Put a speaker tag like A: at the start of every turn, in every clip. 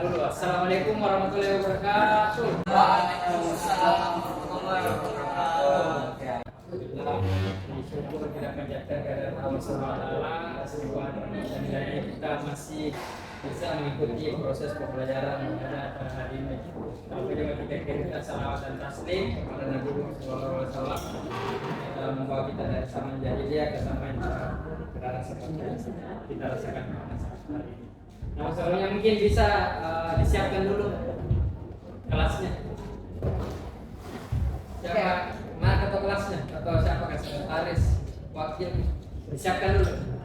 A: dulu. Assalamualaikum warahmatullahi wabarakatuh.
B: Waalaikumsalam warahmatullahi wabarakatuh.
A: Alhamdulillah, syukur kita panjatkan kepada Allah SWT. Dan kita masih bisa mengikuti proses pembelajaran pada hari ini. Tapi juga kita kirimkan salawat dan taslim kepada Nabi Muhammad SAW. Kita membawa kita dari zaman jahiliyah ke zaman kita rasakan kita rasakan hari ini. Nah, soalnya mungkin bisa disiapkan dulu kelasnya. Siapa? Mana ketua kelasnya? Atau siapa sekretaris? Wakil? Disiapkan dulu.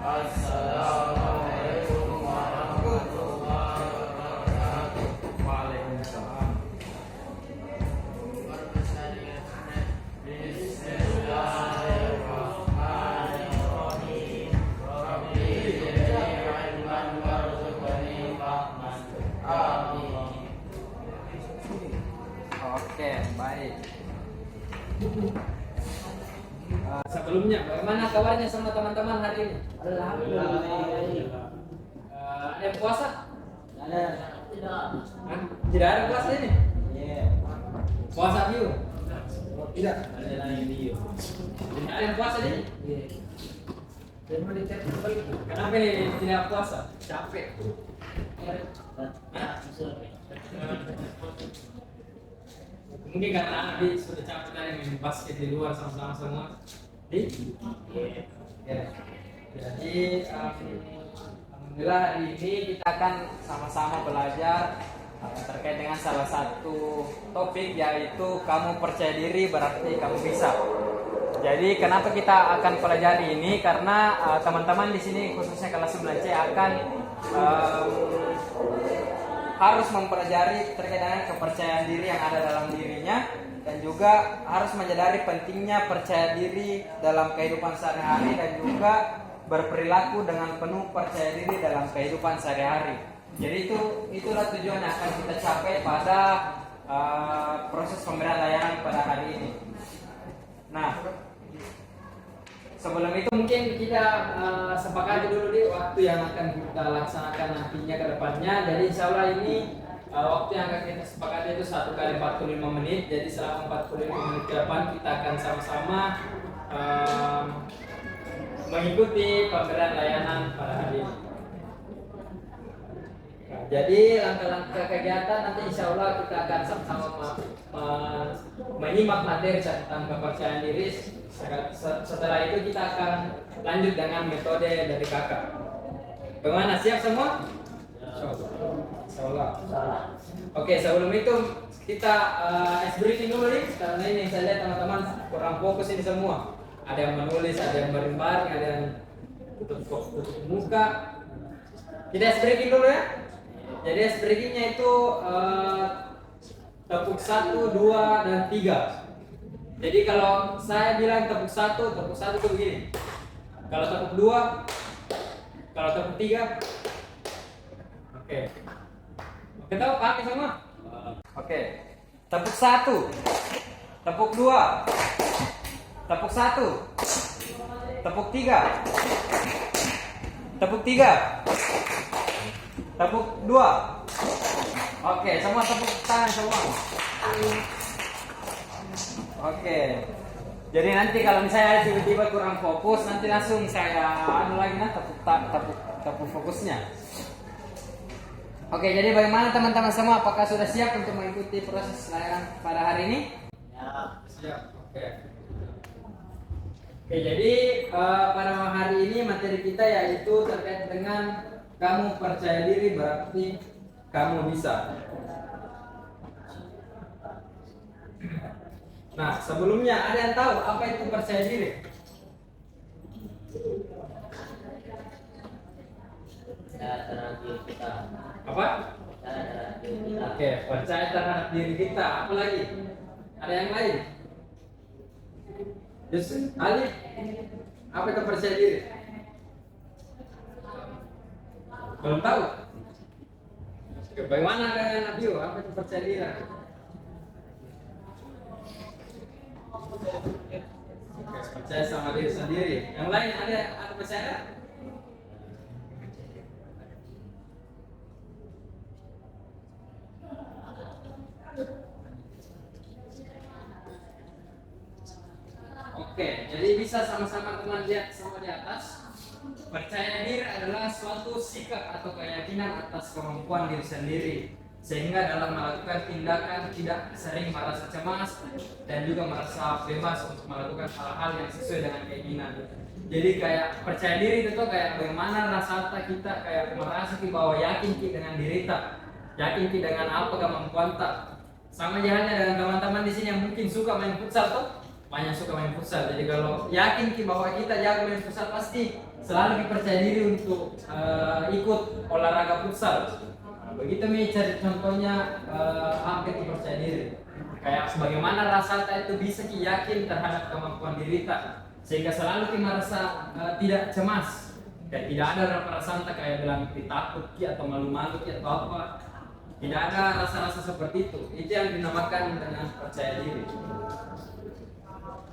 B: Assalamualaikum warahmatullahi wabarakatuh.
A: Waalaikumsalam.
B: Bismillahirrahmanirrahim. Rabbi zidni ilman warzuqni fahman. Amin.
A: Oke, baik. Sebelumnya, bagaimana kabarnya sama teman-teman hari ini?
B: Alhamdulillah.
A: Ada yang puasa?
B: Ada.
A: Hah? Tidak ada puasa ini?
B: Iya.
A: Puasa view? Tidak.
B: Ada yang video.
A: Tidak ada yang puasa ini?
B: Iya.
A: Kenapa ini tidak puasa? Capek. Mungkin karena anak sudah capek dari main basket di luar sama-sama semua. Ya. Jadi alhamdulillah hari ini kita akan sama-sama belajar terkait dengan salah satu topik, yaitu kamu percaya diri berarti kamu bisa. Jadi kenapa kita akan pelajari ini? Karena teman-teman di sini khususnya kelas 9C akan harus mempelajari terkait dengan kepercayaan diri yang ada dalam dirinya, dan juga harus menyadari pentingnya percaya diri dalam kehidupan sehari-hari, dan juga berperilaku dengan penuh percaya diri dalam kehidupan sehari-hari. Jadi itulah tujuan yang akan kita capai pada proses pemberian layanan pada hari ini. Nah, sebelum itu mungkin kita sepakati dulu di waktu yang akan kita laksanakan nantinya ke depannya. Jadi insya Allah ini waktu yang akan kita sepakati itu 1 kali 45 menit. Jadi selama 45 menit ke depan kita akan sama-sama mengikuti pemberian layanan pada hari ini. Nah, jadi langkah-langkah kegiatan nanti insya Allah kita akan sama-sama menyimak materi tentang kepercayaan diri. Setelah itu kita akan lanjut dengan metode dari kakak. Bagaimana, siap semua? Insyaallah. Oke, sebelum itu kita ice breathing dulu nih. Karena ini saya lihat teman-teman kurang fokus ini semua. Ada yang menulis, ada yang baring-baring, ada yang tutup muka. Kita ice breathing dulu ya. Jadi ice breathingnya itu tepuk 1, 2, dan 3. Jadi kalau saya bilang tepuk 1 itu begini. Kalau tepuk 2, kalau tepuk 3. Oke. Oke, tahu kami semua? Oke. Tepuk 1. Tepuk 2. Tepuk 1. Tepuk 3. Tepuk 3. Tepuk 2. Oke, semua tepuk tangan semua. Oke. Jadi nanti kalau misalnya tiba-tiba kurang fokus, nanti langsung saya lagi tepuk fokusnya. Oke, jadi bagaimana teman-teman semua? Apakah sudah siap untuk mengikuti proses layanan pada hari ini?
B: Ya.
A: Siap. Oke. Oke, jadi pada hari ini materi kita yaitu terkait dengan kamu percaya diri berarti kamu bisa. Nah, sebelumnya ada yang tahu apa itu percaya diri?
B: Terhadap diri kita.
A: Apa?
B: Terhadap diri kita.
A: Oke, percaya terhadap diri kita. Apa lagi? Ada yang lain? Yus, Ali, apa itu percaya diri? Belum tahu? Oke, bagaimana dengan Nabi? Apa itu percaya diri? Oke, percaya sama diri sendiri. Yang lain ada percaya? Oke, jadi bisa sama-sama teman lihat semua di atas. Percaya diri adalah suatu sikap atau keyakinan atas kemampuan diri sendiri, sehingga dalam melakukan tindakan tidak sering merasa cemas dan juga merasa bebas untuk melakukan hal-hal yang sesuai dengan keinginan. Jadi kayak percaya diri itu tuh kayak bagaimana rasa kita kayak merasa bahwa yakin dengan diri tak, yakin dengan apa kemampuan tak. Sama halnya dengan teman-teman di sini yang mungkin suka main futsal tuh, banyak suka main futsal. Jadi kalau yakin bahwa kita jago main futsal, pasti selalu percaya diri untuk ikut olahraga futsal. Begitu nih cari contohnya hampir percaya diri. Kayak sebagaimana rasa itu bisa yakin terhadap kemampuan diri tak, sehingga selalu merasa tidak cemas dan tidak ada perasaan tak kayak bilang takut atau malu-malu atau apa. Tidak ada rasa-rasa seperti itu. Itu yang dinamakan dengan percaya diri.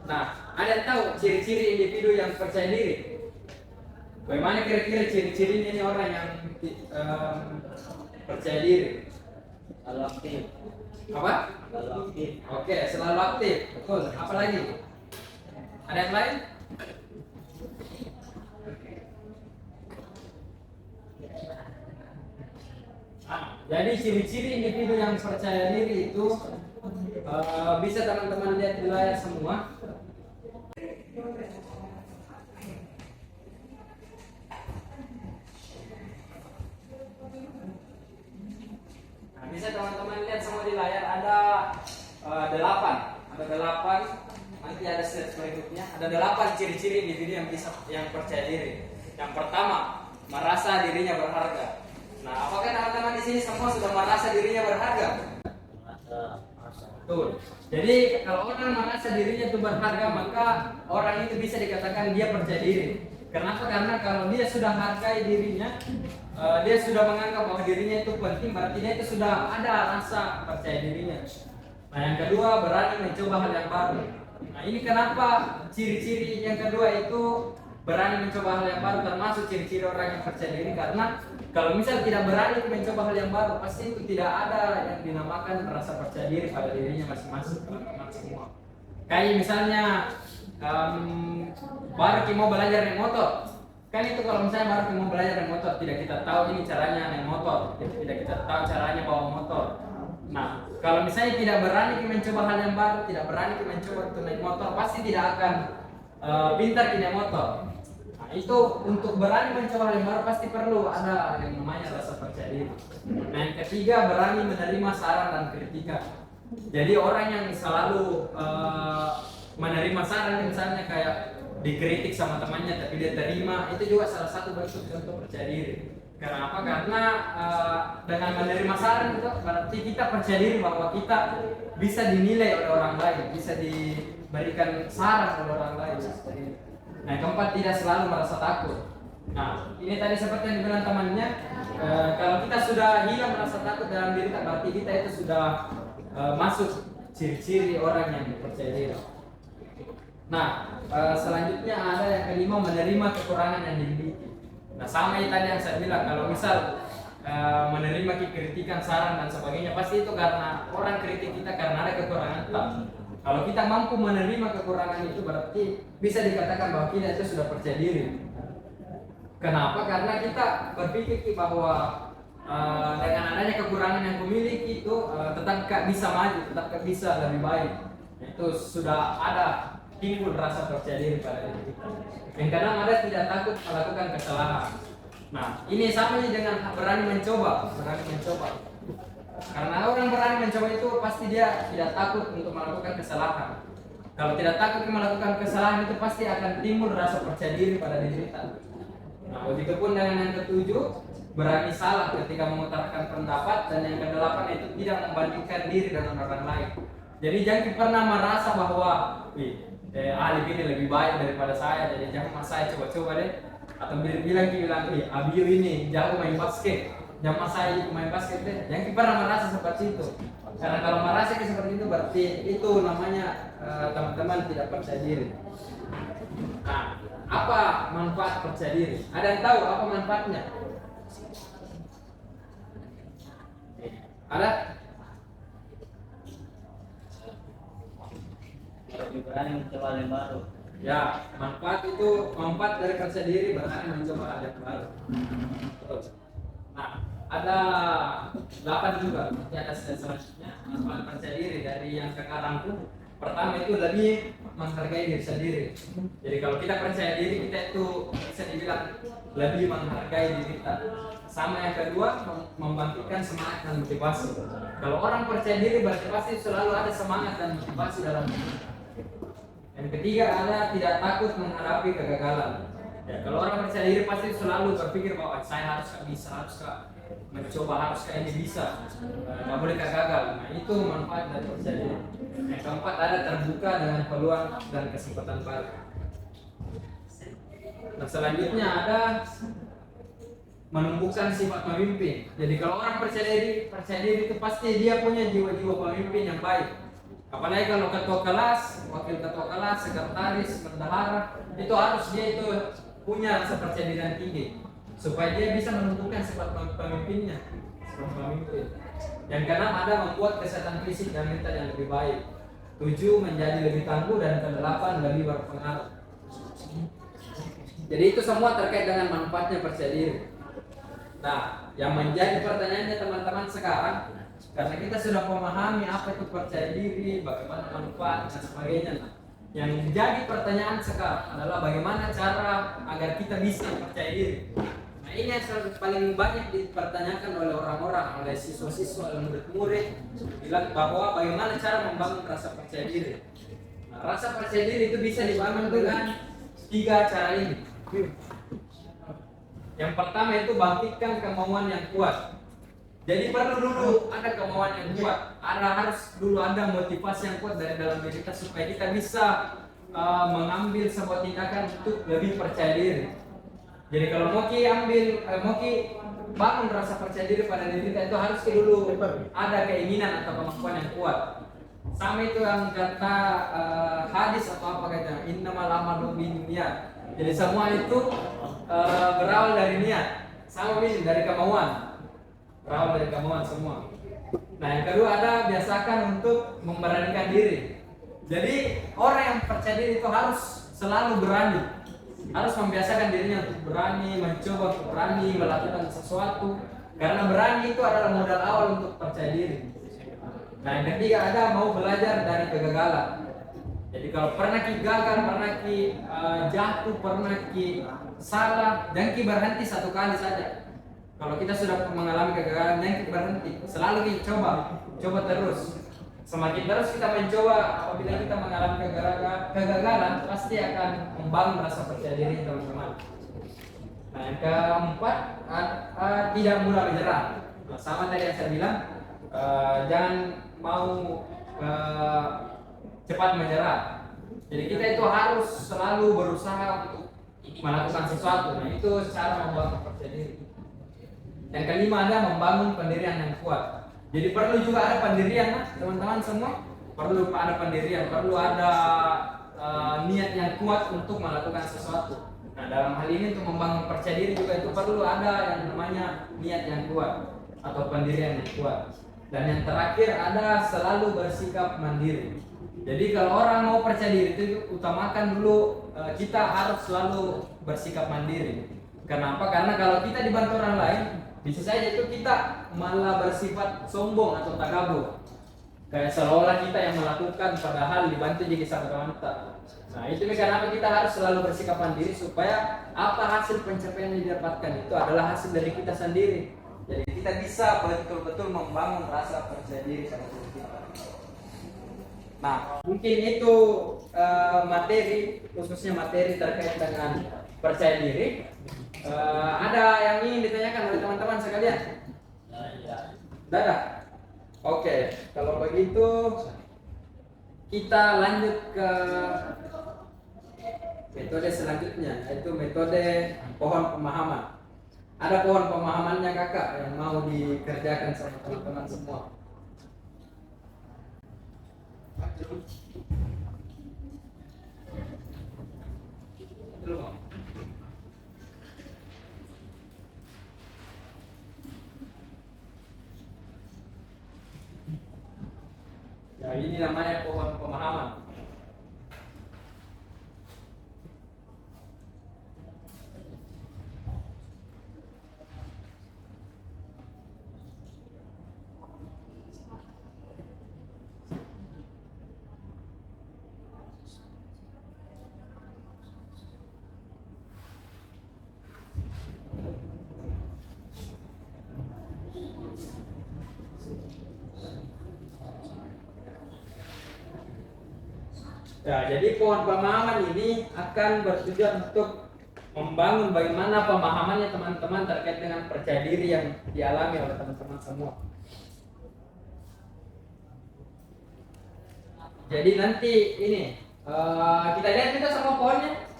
A: Nah, ada yang tahu ciri-ciri individu yang percaya diri? Bagaimana kira-kira ciri-ciri ini orang yang percaya diri?
B: Selalu aktif.
A: Apa?
B: Selalu aktif.
A: Oke, selalu aktif. Betul. Apa lagi? Ada yang lain? Jadi ciri-ciri individu yang percaya diri itu bisa teman-teman lihat di layar semua. Nah, bisa teman-teman lihat semua di layar ada 8. Nanti ada slide berikutnya. Ada 8 ciri-ciri individu yang percaya diri. Yang pertama, merasa dirinya berharga. Nah, apakah teman-teman di sini semua sudah merasa dirinya berharga? Betul. Jadi kalau orang merasa dirinya itu berharga, maka orang itu bisa dikatakan dia percaya diri. Kenapa? Karena kalau dia sudah hargai dirinya, dia sudah menganggap bahwa dirinya itu penting, berarti dia itu sudah ada rasa percaya dirinya. Nah, yang kedua, berani mencoba hal yang baru. Nah, ini kenapa ciri-ciri yang kedua itu berani mencoba hal yang baru termasuk ciri-ciri orang yang percaya diri, karena kalau misal tidak berani mencoba hal yang baru, pasti itu tidak ada yang dinamakan rasa percaya diri pada dirinya masing-masing, teman-teman semua. Kayak misalnya baru kita mau belajar naik motor, kan itu kalau misalnya baru kita mau belajar naik motor, tidak kita tahu ini caranya naik motor, tidak kita tahu caranya bawa motor. Nah, kalau misalnya tidak berani kita mencoba hal yang baru, tidak berani kita mencoba untuk naik motor, pasti tidak akan pintar kita naik motor. Itu untuk berani mencoba hal yang baru pasti perlu ada yang namanya rasa percaya diri. Nah, yang ketiga, berani menerima saran dan kritikan. Jadi orang yang selalu menerima saran, misalnya kayak dikritik sama temannya tapi dia terima, itu juga salah satu bentuk contoh percaya diri. Karena apa? Karena dengan menerima saran itu berarti kita percaya diri bahwa kita bisa dinilai oleh orang lain, bisa diberikan saran oleh orang lain. Nah, yang keempat, tidak selalu merasa takut. Nah, ini tadi seperti yang dibilang temannya, kalau kita sudah hilang merasa takut dalam diri kita, berarti kita itu sudah masuk ciri-ciri orang yang percaya diri. Nah, selanjutnya ada yang kelima, menerima kekurangan yang dimiliki. Nah, sama yang tadi yang saya bilang, kalau misal menerima kritikan, saran dan sebagainya, pasti itu karena orang kritik kita karena ada kekurangan kita. Kalau kita mampu menerima kekurangan itu, berarti bisa dikatakan bahwa kita itu sudah percaya diri. Kenapa? Karena kita berpikir bahwa dengan adanya kekurangan yang kumiliki itu tetap bisa maju, tetap bisa lebih baik. Itu sudah ada timbul rasa percaya diri pada diri kita. Yang kadang ada tidak takut melakukan kesalahan. Nah, ini sama dengan berani mencoba. Karena orang berani mencoba itu pasti dia tidak takut untuk melakukan kesalahan. Kalau tidak takut melakukan kesalahan itu pasti akan timbul rasa percaya diri pada diri kita. Nah, begitupun dengan yang ketujuh, berani salah ketika mengutarakan pendapat, dan yang kedelapan itu tidak membandingkan diri dengan orang lain. Jadi jangan pernah merasa bahwa Alif ini lebih baik daripada saya, jadi jangan saya coba-coba deh. Atau bilang Abiu ini jago main basket, zaman saya jadi pemain basket deh, yang pernah merasa seperti itu. Karena kalau merasa seperti itu berarti itu namanya teman-teman tidak percaya diri. Nah, apa manfaat percaya diri? Ada yang tahu apa manfaatnya? Ada?
B: Lebih berani mencoba hal yang baru.
A: Ya, manfaat dari percaya diri berani mencoba hal yang baru. Terus. Nah, ada 8 juga. Nanti ada selanjutnya manfaat percaya diri dari yang sekarang tuh. Pertama itu lebih menghargai diri sendiri. Jadi kalau kita percaya diri, kita itu bisa dibilang lebih menghargai diri kita. Sama yang kedua, membangkitkan semangat dan motivasi. Kalau orang percaya diri berarti pasti selalu ada semangat dan motivasi dalam hidup. Yang ketiga ada tidak takut menghadapi kegagalan. Ya, kalau orang percaya diri pasti selalu berpikir bahwa saya harus bisa, harus mencoba, harus ini bisa, nggak boleh gagal. Nah itu manfaat dari percaya diri. Yang keempat ada terbuka dengan peluang dan kesempatan baru. Nah selanjutnya ada menumbuhkan sifat pemimpin. Jadi kalau orang percaya diri itu pasti dia punya jiwa-jiwa pemimpin yang baik. Apalagi kalau ketua kelas, wakil ketua kelas, sekretaris, bendahara, itu harus dia itu punya rasa percaya diri yang tinggi supaya dia bisa menumbuhkan sifat pemimpinnya, sifat pemimpin. Yang keenam ada membuat kesehatan fisik dan mental yang lebih baik. 7 menjadi lebih tangguh dan ke-8 lebih berpengaruh. Jadi itu semua terkait dengan manfaatnya percaya diri. Nah, yang menjadi pertanyaannya teman-teman sekarang, karena kita sudah memahami apa itu percaya diri, bagaimana manfaat dan sebagainya. Nah, yang menjadi pertanyaan sekarang adalah bagaimana cara agar kita bisa percaya diri. Nah, ini yang paling banyak dipertanyakan oleh orang-orang, oleh siswa-siswa, oleh murid-murid, bilang bahwa bagaimana cara membangun rasa percaya diri. Nah, rasa percaya diri itu bisa dibangun dengan 3 cara ini. Yang pertama itu bangkitkan kemauan yang kuat. Jadi perlu dulu ada kemauan yang kuat, harus dulu ada motivasi yang kuat dari dalam diri kita supaya kita bisa mengambil sebuah tindakan untuk lebih percaya diri. Jadi kalau mau bangun rasa percaya diri pada diri kita itu harus dulu ada keinginan atau kemampuan yang kuat. Sama itu yang kata hadis atau apa kata innamal a'malu binniyat. Jadi semua itu berawal dari niat, sama dari kemauan. Berawal dari kemauan semua. Nah yang kedua ada biasakan untuk memberanikan diri. Jadi orang yang percaya diri itu harus selalu berani, harus membiasakan dirinya untuk berani, mencoba untuk berani melakukan sesuatu. Karena berani itu adalah modal awal untuk percaya diri. Nah yang ketiga ada mau belajar dari kegagalan. Jadi kalau pernah gagal, pernah jatuh, pernah salah, jangan berhenti satu kali saja. Kalau kita sudah mengalami kegagalan, jangan berhenti. Selalu kita coba terus. Semakin terus kita mencoba, apabila kita mengalami kegagalan, pasti akan membangun rasa percaya diri teman-teman. Nah yang keempat, tidak mudah menyerah. Nah, sama tadi yang saya bilang, jangan mau cepat menyerah. Jadi kita itu harus selalu berusaha untuk melakukan sesuatu. Nah itu cara membangun percaya diri. Yang kelima ada membangun pendirian yang kuat. Jadi perlu juga ada pendirian, teman-teman semua. Perlu ada pendirian, perlu ada niat yang kuat untuk melakukan sesuatu. Nah dalam hal ini untuk membangun percaya diri juga itu perlu ada yang namanya niat yang kuat atau pendirian yang kuat. Dan yang terakhir ada selalu bersikap mandiri. Jadi kalau orang mau percaya diri itu utamakan dulu kita harus selalu bersikap mandiri. Kenapa? Karena kalau kita dibantu orang lain, bisa saja itu kita malah bersifat sombong atau takabur. Kayak seolah kita yang melakukan padahal dibantu jadi sama kita. Nah itu kenapa kita harus selalu bersikap mandiri supaya apa hasil pencapaian yang didapatkan itu adalah hasil dari kita sendiri. Jadi kita bisa betul-betul membangun rasa percaya diri sama diri kita. Nah mungkin itu materi, khususnya materi terkait dengan percaya diri. Ada yang ingin ditanyakan oleh teman-teman sekalian? Dadah. Oke, kalau begitu kita lanjut ke metode selanjutnya, yaitu metode pohon pemahaman. Ada pohon pemahamannya kakak yang mau dikerjakan sama teman-teman semua. Ya, ini namanya pohon pemahaman. Ya, jadi pohon pemahaman ini akan bertujuan untuk membangun bagaimana pemahamannya teman-teman terkait dengan percaya diri yang dialami oleh teman-teman semua. Jadi nanti ini kita lihat juga sama pohonnya.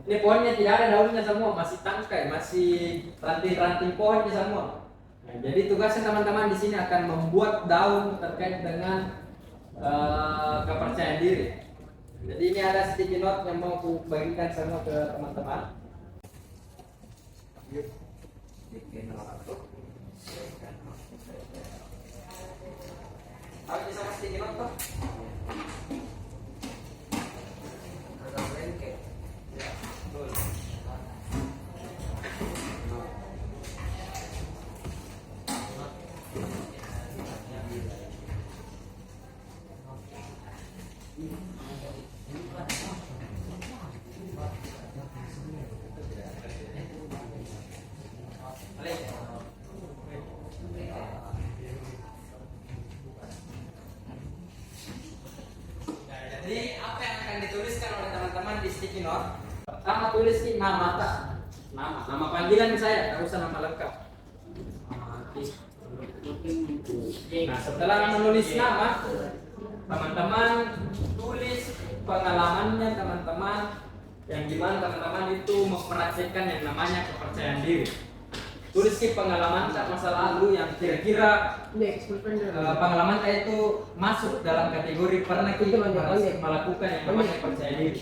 A: Ini pohonnya tidak ada daunnya semua, masih tangkai, masih ranting-ranting pohonnya semua. Nah, jadi tugasnya teman-teman di sini akan membuat daun terkait dengan kepercayaan diri. Jadi ini ada sticky note yang mau aku bagikan semua ke teman-teman. Apa sama sticky note tuh? Jadi apa yang akan dituliskan oleh teman-teman di sticky note? Pertama tulis ini nama tak, nama panggilan saya, tak usah nama lengkap. Nah, setelah menulis nama, teman-teman tulis pengalamannya teman-teman yang gimana teman-teman itu mempraktikkan yang namanya kepercayaan diri. Tulis pengalaman tak masa lalu yang kira-kira pengalaman saya itu masuk dalam kategori pernah kita melakukan yang namanya percaya diri.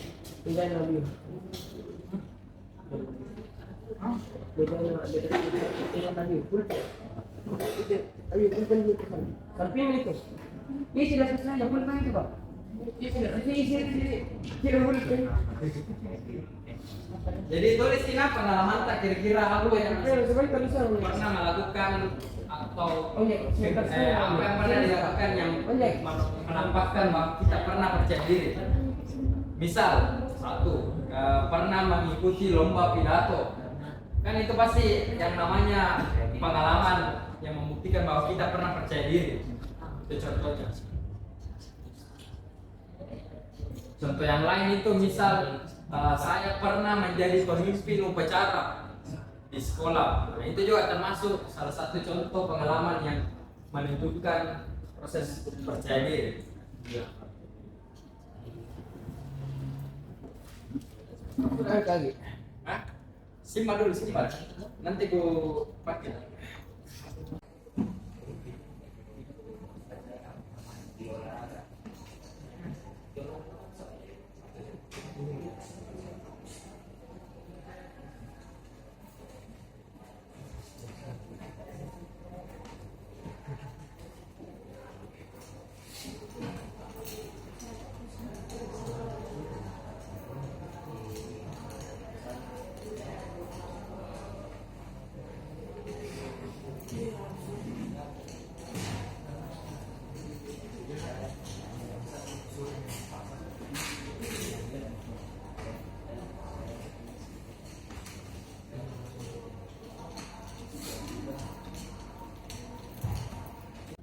A: Jadi tulis pengalaman tak kira-kira apa yang pernah melakukan atau apa yang pernah dilakukan yang menampakkan bahwa kita pernah percaya diri. Misal pernah mengikuti lomba pidato, kan itu pasti yang namanya pengalaman yang membuktikan bahwa kita pernah percaya diri. Itu contohnya. Contoh yang lain itu misal saya pernah menjadi pemimpin upacara di sekolah. Nah, itu juga termasuk salah satu contoh pengalaman yang menunjukkan proses percaya diri. Simpan dulu, simpan. Nanti ku pakai.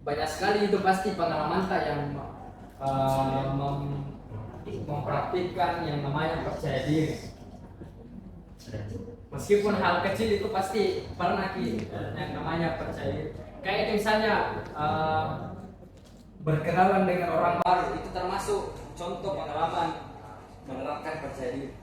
A: Banyak sekali itu pasti pengalaman tak yang mempraktikkan yang namanya percaya diri. Meskipun hal kecil itu pasti pernah yang namanya percaya diri. Kayak itu misalnya berkenalan dengan orang baru, itu termasuk contoh pengalaman menerapkan percaya diri.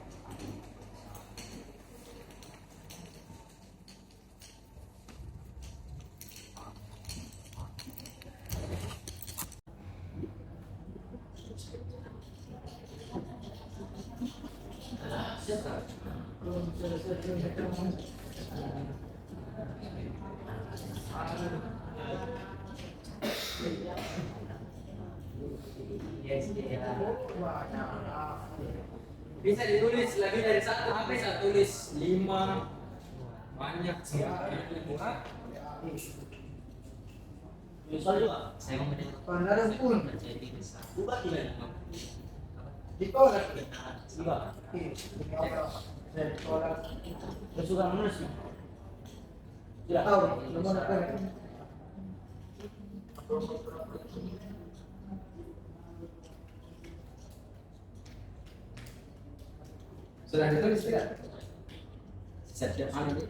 A: Bisa ditulis lebih dari satu HP, saya tulis 5 banyak sih.
B: Soal juga. Saya mau mendengar.
C: Pandaran pun.
B: Buka tidak?
C: Di kolak.
B: Buka.
C: Dari kolak.
B: Bersuka menulis.
C: Tidak tahu. Nomor apa?
A: Sudah ditulis tidak? Setiap hari ini.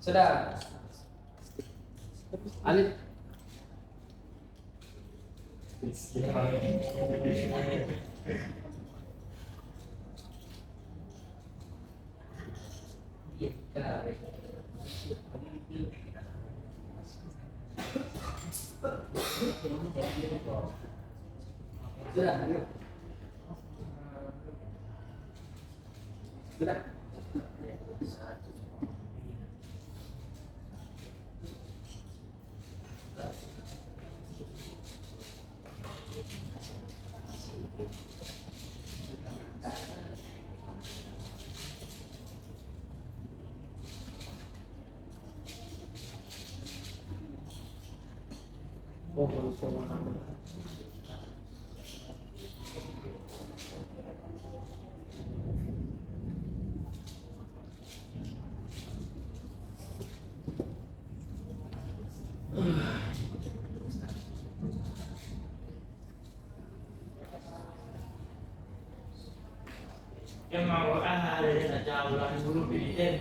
A: Sudah. Alif. Sudah. Sudah.
B: Yang mau ada jauh lah dulu pilih.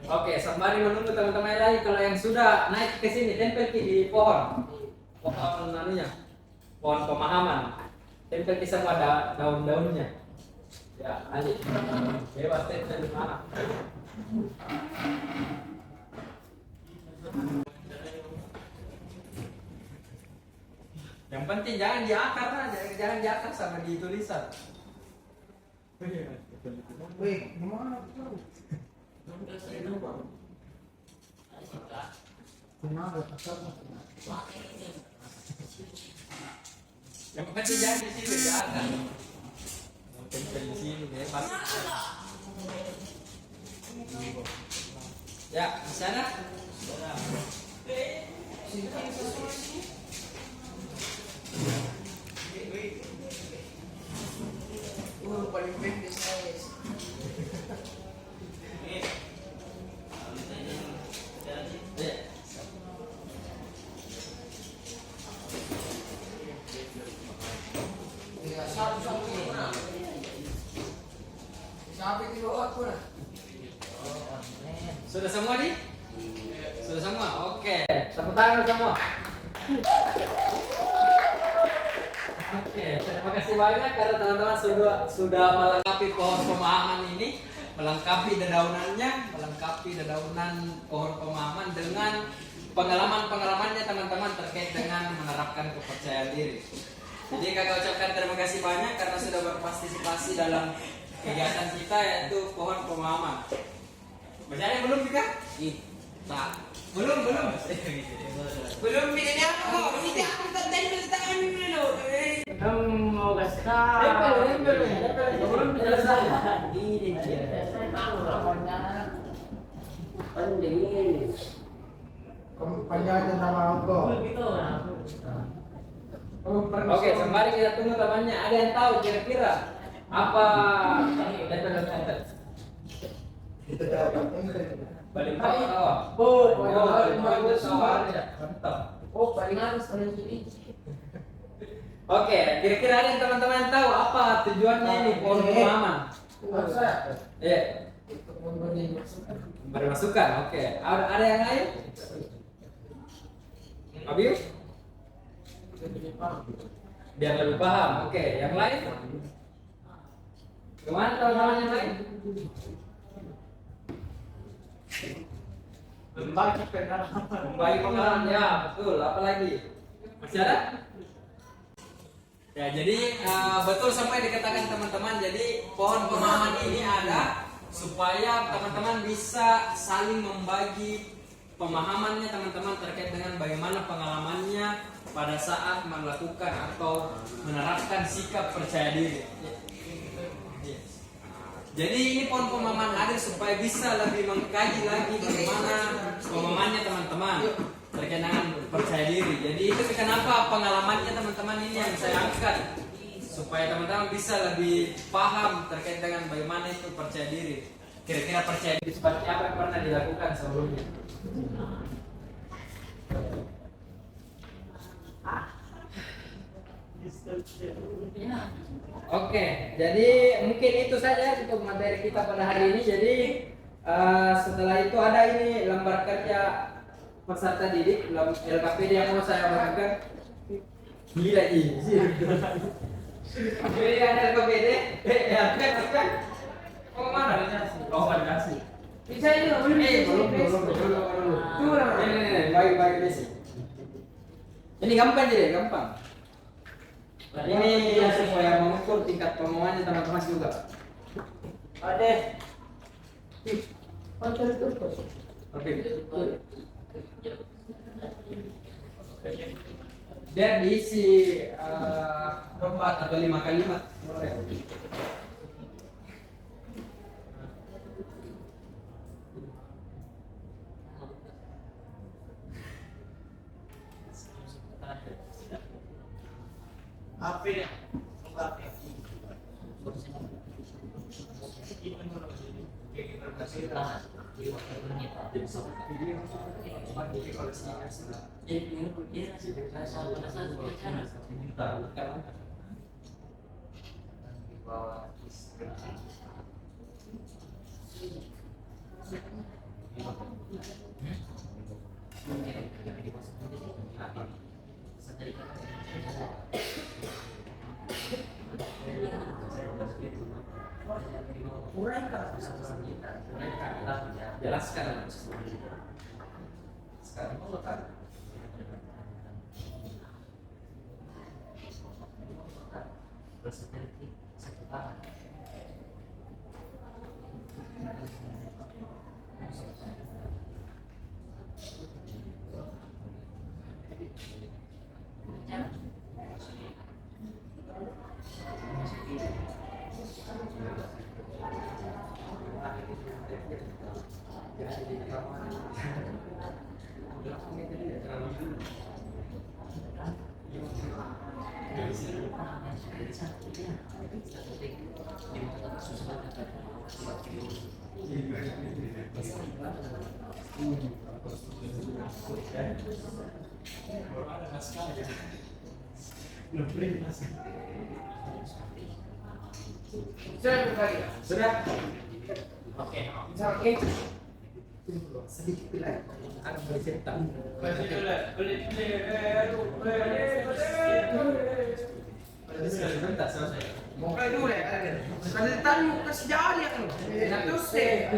A: Oke, sembari menunggu teman-teman lagi, kalau yang sudah naik ke sini tempel di pohon, pohon anunya, pohon pemahaman, tempel di semua daun-daunnya. Ya, Ali, bebas tempel di mana? Yang penting jangan di akar aja, jangan di akar sama di tulisan.
C: Wih, gimana tuh? Kenapa akar?
A: Yang penting jangan di sini di akar. Tempel di sini bebas. Ya, di sana.
C: Paling pendek saya. Ya, satu-satu mana? Sampai di bawah pun.
A: Sudah semua di? Sudah semua? Oke. Tepuk tangan semua. Oke, terima kasih banyak karena teman-teman sudah melengkapi pohon pemahaman ini, melengkapi dedaunan pohon pemahaman dengan pengalamannya teman-teman terkait dengan menerapkan kepercayaan diri. Jadi kakak ucapkan terima kasih banyak karena sudah berpartisipasi dalam kegiatan kita yaitu pohon pemahaman. Bacanya belum juga? Nah, belum. Belum ini apa kok? Ini aku tadi tangan dulu.
B: Kamu mau gastar?
A: Belum selesai.
B: Ini dia. Penting.
C: Panjangnya nama aku.
B: Begitu.
A: Oke, sembari kita tunggu temannya. Ada yang tahu kira-kira apa balik bawah? Balik bawah ya. Mantap.
C: Paling halus paling kiri.
A: Oke, kira-kira ada yang teman-teman tahu apa tujuannya ini pohon pemahaman? Iya.
C: Untuk memberi masukan.
A: Beri masukan. Oke. Ada yang lain? Abius? Biar lebih paham. Oke, yang lain? Kemana teman-teman yang lain? Membagi pengalaman. Ya, betul. Apa lagi? Masih ada? Ya, jadi betul sampai dikatakan teman-teman. Jadi pohon pemahaman ini ada supaya teman-teman bisa saling membagi pemahamannya teman-teman terkait dengan bagaimana pengalamannya pada saat melakukan atau menerapkan sikap percaya diri. Jadi ini pohon pemahaman hadir supaya bisa lebih mengkaji lagi bagaimana pemahamannya teman-teman terkait dengan percaya diri. Jadi itu kenapa pengalamannya teman-teman ini yang saya angkat supaya teman-teman bisa lebih paham terkait dengan bagaimana itu percaya diri. Kira-kira percaya diri seperti apa yang pernah dilakukan sebelumnya? Oke, jadi mungkin itu saja untuk materi kita pada hari ini. Jadi setelah itu ada ini lembar kerja peserta didik LKPD yang mau saya bagikan. Gila ini. Jadi ada LKPD, kan? Oh mana? Oh validasi.
C: Bisa ini nggak boleh?
A: Belum. Ini baik basic. Ini gampang jadi gampang. Ini supaya mengukur tingkat pemahamannya teman-teman juga.
C: Ada. Pantai itu.
A: Oke. Dia diisi 4 atau 5 kalimat.
B: Apa ya?
A: Jelaskan. Sekarang mau kan? Sudah.
C: Oke.
A: Sedikit lagi. Akan bercerita. Sebentar selesai.
C: Mau kayak dulu ya? Kasih tanya kasih jawab ya kan? Terus deh.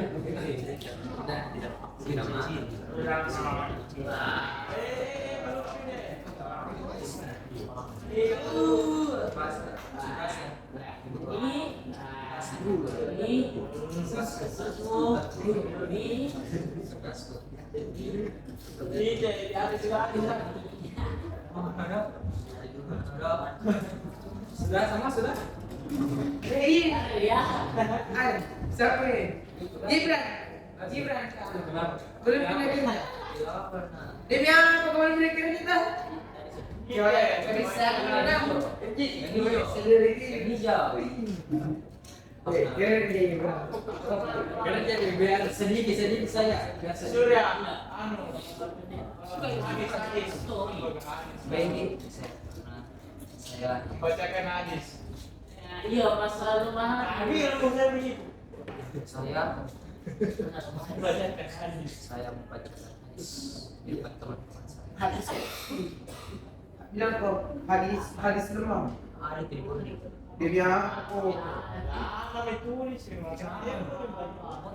A: Nah, tidak maaf. Sudah sama sudah?
C: Iya. Ayo, siapa nih? Gibran.
A: Kenapa?
C: Boleh pindah kita. Demi apa kemarin mereka kita? Ya, bisa kenapa? Ini jauh.
A: Karena jadi biar sedikit saja. Biar
B: Surya,
C: Saya
B: bacakan hadis.
D: Iya, masalah rumah.
B: Ambil saya begitu.
C: saya
B: Bacakan hadis.
C: saya membacakan hadis di depan teman-teman saya.
D: Hadis.
C: Bilang kok hadis lemah.
D: Ada di mana?
C: Dia bilang aku
B: Kami tulis semua.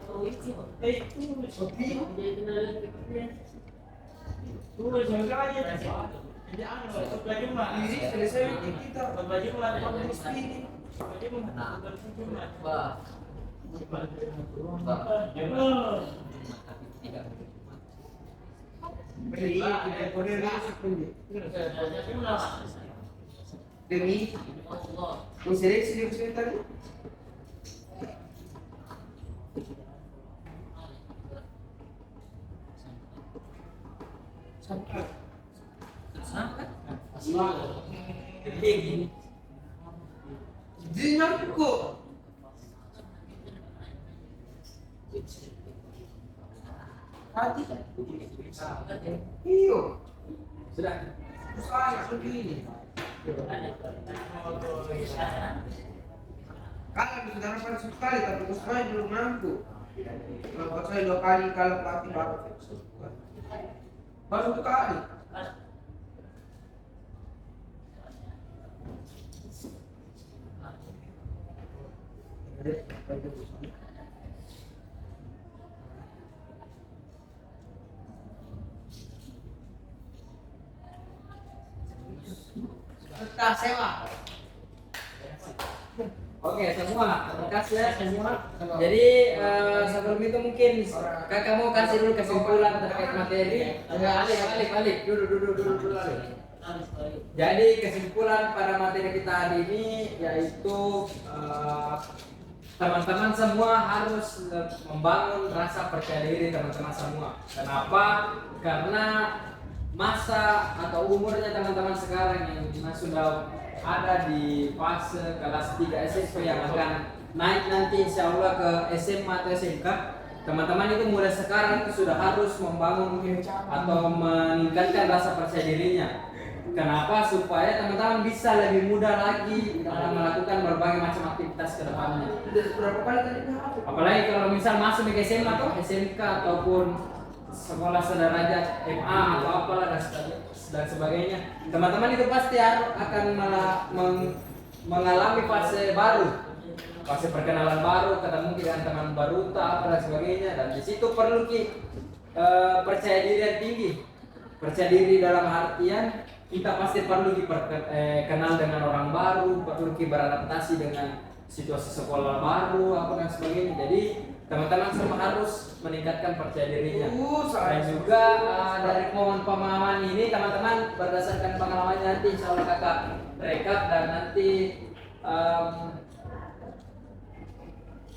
D: Tulis sih.
B: Tulis.
C: kopi.
D: Jadi kenal.
B: Tulis makanya. Jadi sebelah Jumat.
C: Ini selesai kita.
B: Sebelah Jumat.
C: Komunis ini.
B: Sebelah Jumat. Sebelah Jumat.
D: Bah.
C: Beli kita korea sepenuhnya. Demi seleksi di musim tadi. Dinamku. Hati. Iyo.
A: Sudah.
C: Susah begini. Kalau sudah dapat sekali tapi saya belum mampu. Kalau saya 2 kali kalau pelatih baru sekali.
D: Kita sewa.
A: Oke semua, terima kasih ya semua. Jadi sebelum itu mungkin kakak mau kasih dulu kesimpulan terkait materi. Balik, dulu. Jadi kesimpulan pada materi kita hari ini yaitu teman-teman semua harus membangun rasa percaya diri teman-teman semua. Kenapa? Karena masa atau umurnya teman-teman sekarang yang sudah ada di fase kelas 3 SMP yang akan naik nanti insya Allah ke SMA atau SMK. Teman-teman itu mulai sekarang itu sudah harus membangun atau meningkatkan rasa percaya dirinya. Kenapa? Supaya teman-teman bisa lebih mudah lagi dalam melakukan berbagai macam aktivitas ke depannya.
C: Berapa kali tadi?
A: Apalagi kalau misal masuk ke SMA atau SMK ataupun sekolah sederajat MA atau apalah dan sebagainya, teman-teman itu pasti akan mengalami fase baru, fase perkenalan baru, ketemu dengan teman baru, dan sebagainya. Dan di situ perlu percaya diri yang tinggi. Percaya diri dalam artian kita pasti perlu kenal dengan orang baru, perlu beradaptasi dengan situasi sekolah baru, apa dan sebagainya. Jadi teman-teman semua harus meningkatkan percaya dirinya. Dan juga dari pemahaman ini teman-teman berdasarkan pengalamannya nanti insya Allah kakak rekap dan nanti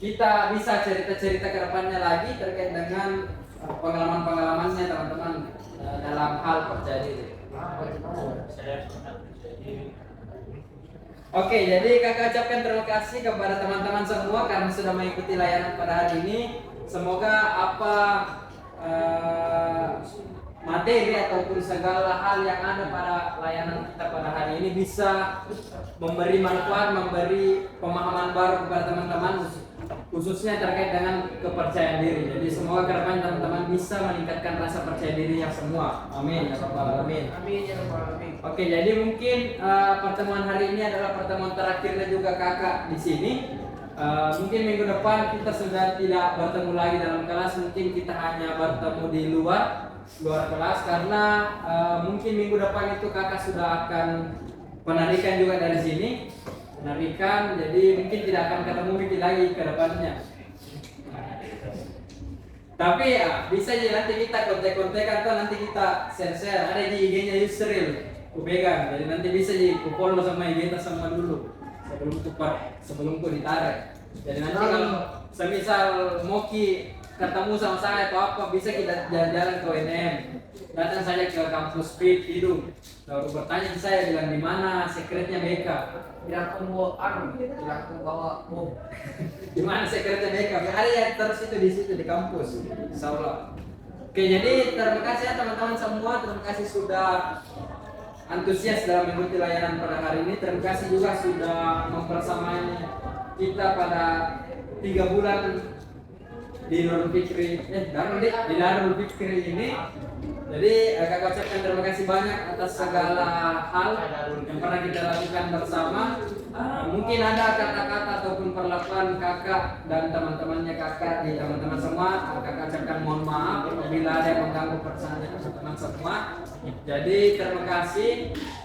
A: kita bisa cerita-cerita ke depannya lagi terkait dengan pengalaman-pengalamannya teman-teman dalam hal percaya diri. Oke, jadi kakak ucapkan terima kasih kepada teman-teman semua karena sudah mengikuti layanan pada hari ini. Semoga apa materi ataupun segala hal yang ada pada layanan kita pada hari ini bisa memberi manfaat, memberi pemahaman baru kepada teman-teman khususnya terkait dengan kepercayaan diri. Jadi semoga ke depan teman-teman bisa meningkatkan rasa percaya dirinya semua. Amin ya rabbal alamin.
C: Amin ya rabbal alamin.
A: Oke, jadi mungkin pertemuan hari ini adalah pertemuan terakhirnya juga kakak di sini. Mungkin minggu depan kita sudah tidak bertemu lagi dalam kelas, mungkin kita hanya bertemu di luar kelas karena mungkin minggu depan itu kakak sudah akan penarikan juga dari sini. Menarikan, jadi mungkin tidak akan ketemu Vicky lagi ke depannya. Tapi ya bisa aja nanti kita kontek-kontek atau nanti kita share-share. Ada di IG-nya Yusril, ku pegang. Jadi nanti bisa jadi ku follow sama IG kita sama dulu sebelum ku ditarik. Jadi nanti kalau semisal Moki ketemu sama saya atau apa bisa kita jalan-jalan ke UNM. Datang saja ke kampus FIT Hidung. Lalu bertanya ke saya bilang di mana sekretnya BK.
C: Bilang aku bawa bom.
A: Di mana sekretnya BK? Ada ya terus itu di situ di kampus. Insyaallah. Oke, jadi terima kasih ya teman-teman semua. Terima kasih sudah antusias dalam mengikuti layanan pada hari ini. Terima kasih juga sudah mempersamai kita pada 3 bulan di Darul Fikri di Darul Fikri ini. Jadi kakak ucapkan terima kasih banyak atas segala hal yang pernah kita lakukan bersama. Mungkin ada kata-kata ataupun perlakuan kakak dan teman-temannya kakak di teman-teman semua. Kakak ucapkan mohon maaf apabila ada yang mengganggu perasaan teman-teman semua. Jadi terima kasih.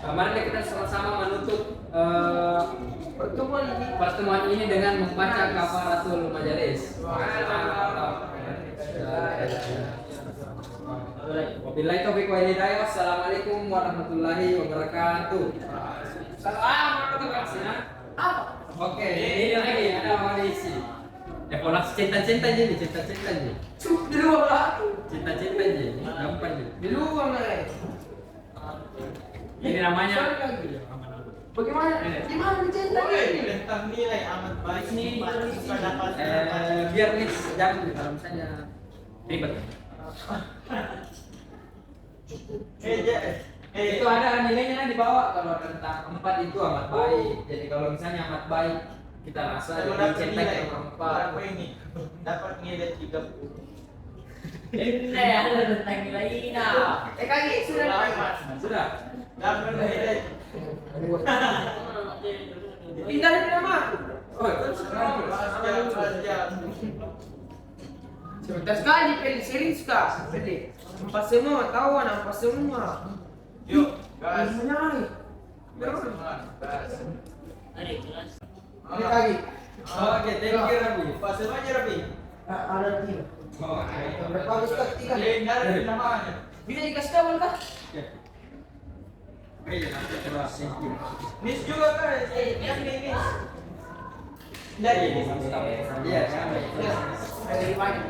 A: Mari kita sama-sama menutup pertemuan ini dengan membaca kafaratul majelis. Wabillahi taufiq wal hidayah. Wassalamualaikum warahmatullahi wabarakatuh. Oke, ini lagi ada audisi. Pola cinta-cinta jadi cinta-cinta jadi.
C: Di luar.
A: Cinta-cinta jadi. Gampang jadi.
C: Di luar nih.
A: Ini namanya
C: Bagaimana? Gimana dicinta ini?
B: Tentang nilai amat baik nih, dapat
A: biar nih jangan kalau misalnya ribet. Itu ada nilainya di bawah kalau tentang 4 itu amat baik. Jadi kalau misalnya amat baik kita rasa
B: dapat
A: cinta
B: nilai
A: ke nomor 4.
B: berapa ini? Dapat nilai 30.
D: Ini ada tentang nilai ini.
C: Kaki sudah.
A: Sudah.
B: Dapat nilai.
C: Pindah lagi nama.
A: Oh, itu sudah.
C: Sebentar sekali pilih sering sekali. Pilih. Nampak semua, tahu nampak semua.
B: Yuk, gas.
C: Menyai.
D: Ada kelas.
C: Ini kaki.
A: Oke, thank you Rabi.
B: Pasal aja Rabi.
C: Ada tiga.
A: Oh,
C: Berapa habis tiga?
B: Dari namanya.
C: Bisa dikasih tahu kah?
A: oke, nanti terus thank you.
B: Nis juga kan? Yang ini. Dari ini.
A: Iya, sama.
C: Dari mana?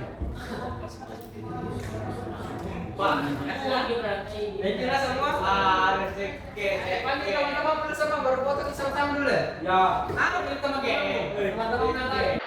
B: Pak,
D: Kasih lagi berarti.
A: Thank you lah semua.
B: rezeki.
C: Panggil teman-teman bersama baru foto sama-sama dulu.
A: Ya.
C: Teman-teman.
A: Teman-teman